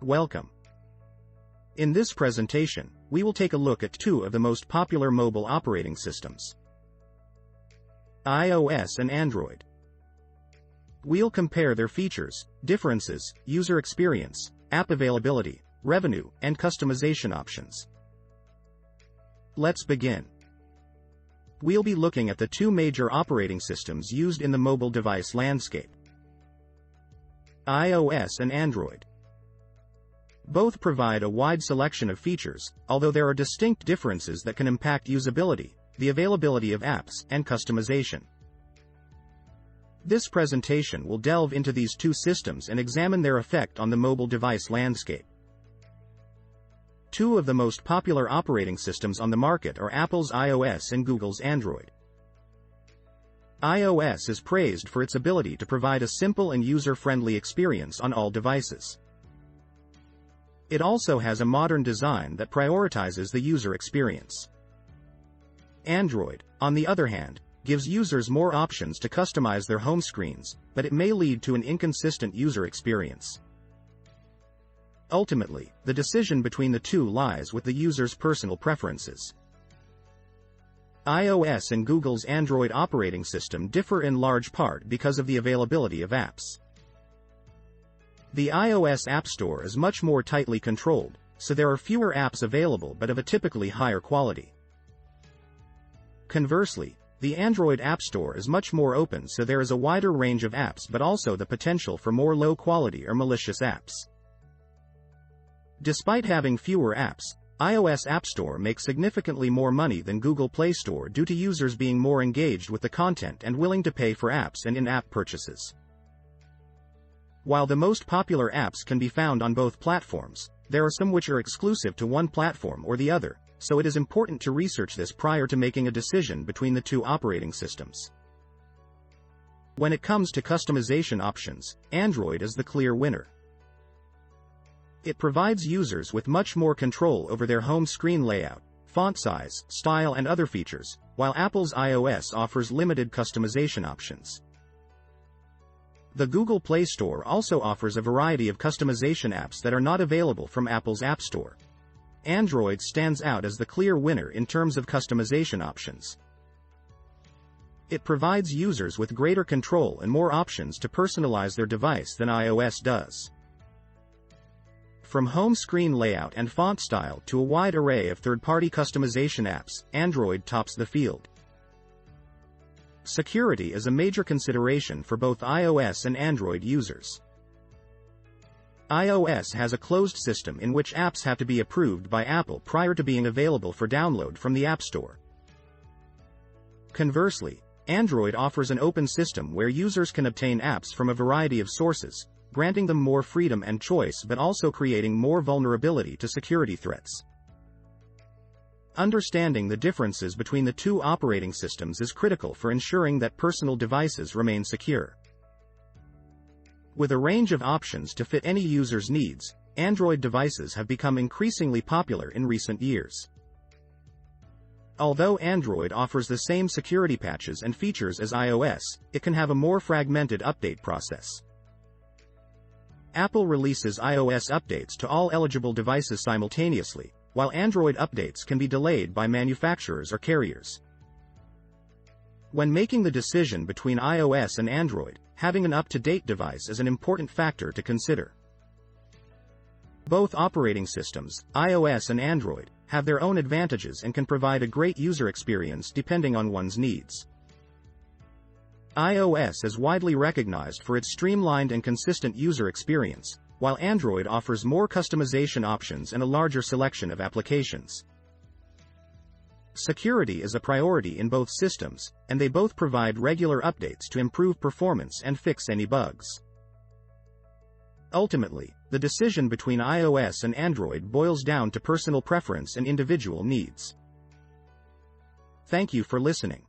Welcome. In this presentation, we will take a look at two of the most popular mobile operating systems, iOS and Android. We'll compare their features, differences, user experience, app availability, revenue, and customization options. Let's begin. We'll be looking at the two major operating systems used in the mobile device landscape, iOS and Android. Both provide a wide selection of features, although there are distinct differences that can impact usability, the availability of apps, and customization. This presentation will delve into these two systems and examine their effect on the mobile device landscape. Two of the most popular operating systems on the market are Apple's iOS and Google's Android. iOS is praised for its ability to provide a simple and user-friendly experience on all devices. It also has a modern design that prioritizes the user experience. Android, on the other hand, gives users more options to customize their home screens, but it may lead to an inconsistent user experience. Ultimately, the decision between the two lies with the user's personal preferences. iOS and Google's Android operating system differ in large part because of the availability of apps. The iOS App Store is much more tightly controlled, so there are fewer apps available but of a typically higher quality. Conversely, the Android App Store is much more open, so there is a wider range of apps but also the potential for more low-quality or malicious apps. Despite having fewer apps, iOS App Store makes significantly more money than Google Play Store due to users being more engaged with the content and willing to pay for apps and in-app purchases. While the most popular apps can be found on both platforms, there are some which are exclusive to one platform or the other, so it is important to research this prior to making a decision between the two operating systems. When it comes to customization options, Android is the clear winner. It provides users with much more control over their home screen layout, font size, style, and other features, while Apple's iOS offers limited customization options. The Google Play Store also offers a variety of customization apps that are not available from Apple's App Store. Android stands out as the clear winner in terms of customization options. It provides users with greater control and more options to personalize their device than iOS does. From home screen layout and font style to a wide array of third-party customization apps, Android tops the field. Security is a major consideration for both iOS and Android users. iOS has a closed system in which apps have to be approved by Apple prior to being available for download from the App Store. Conversely, Android offers an open system where users can obtain apps from a variety of sources, granting them more freedom and choice but also creating more vulnerability to security threats. Understanding the differences between the two operating systems is critical for ensuring that personal devices remain secure. With a range of options to fit any user's needs, Android devices have become increasingly popular in recent years. Although Android offers the same security patches and features as iOS, it can have a more fragmented update process. Apple releases iOS updates to all eligible devices simultaneously, while Android updates can be delayed by manufacturers or carriers. When making the decision between iOS and Android, having an up-to-date device is an important factor to consider. Both operating systems, iOS and Android, have their own advantages and can provide a great user experience depending on one's needs. iOS is widely recognized for its streamlined and consistent user experience, while Android offers more customization options and a larger selection of applications. Security is a priority in both systems, and they both provide regular updates to improve performance and fix any bugs. Ultimately, the decision between iOS and Android boils down to personal preference and individual needs. Thank you for listening.